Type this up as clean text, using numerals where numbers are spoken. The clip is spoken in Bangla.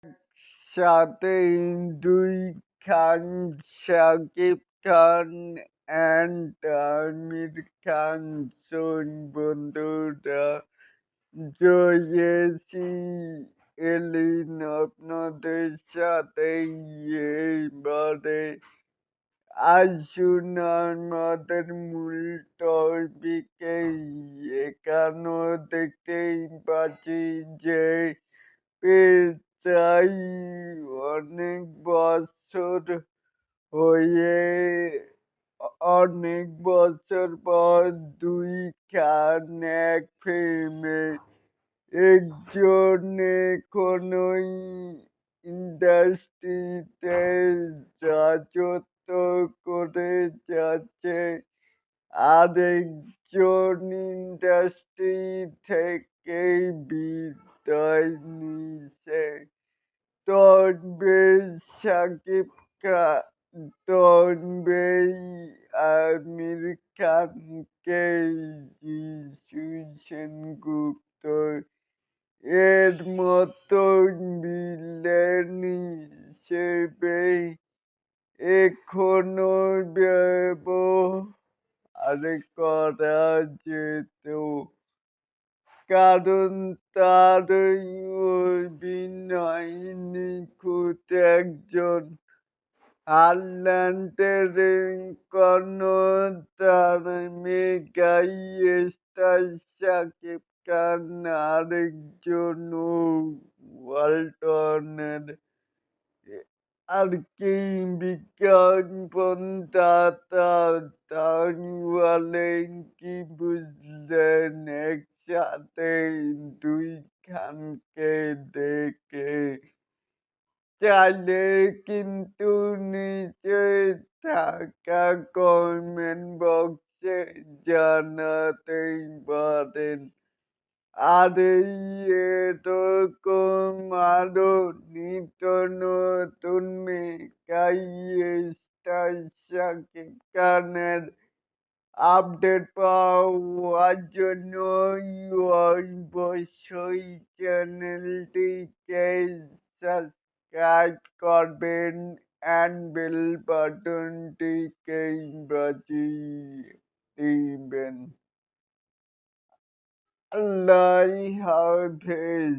একসাথেই ২ খান, শাকিব খান অ্যান্ড আমির খান বন্ধুরা জয়েছি এলিন আপনাদের সাথেই এবারে আসুন আমাদের মূল টপিকে। এখানেও দেখতেই পাচ্ছি যে প্রায় অনেক বছর হয়ে অনেক বছর পর ২ খান এক ফ্রেমে একজন এখনোই ইন্ডাস্ট্রিতে রাজত্ব করে যাচ্ছে, আরেকজন ইন্ডাস্ট্রি থেকে বিদায় নিছে। তবে শাকিব খান, তবে আমির খানকে যিশু সেনগুপ্ত এর মতো ভিলেন হিসেবে এখনো ব্যবহার করা যেত, কারণ তার অভিনয় নিখুঁত। একজন হারল্যান্ডের কোনো তার মেগা স্টার শাকিব খান, আরেকজন ওয়ালটনের আরকি বিজ্ঞাপন দাতা। তাহলে কি বুঝলেন একসাথে ২ খানকে দেখে? চাইলে কিন্তু নিচে থাকা কমেন্ট বক্সে জানাতেই পারেন। আর এরকম আরো নিত্য নতুন মেগা স্টার শাকিব খানের আপডেট পাওয়ার জন্য অবশ্যই চ্যানেলটিকে সাবস্ক্রাইব করবেন অ্যান্ড বেল বাটনটিকে বাজিয়ে দিবেন। আল্লাহ হাফেজ।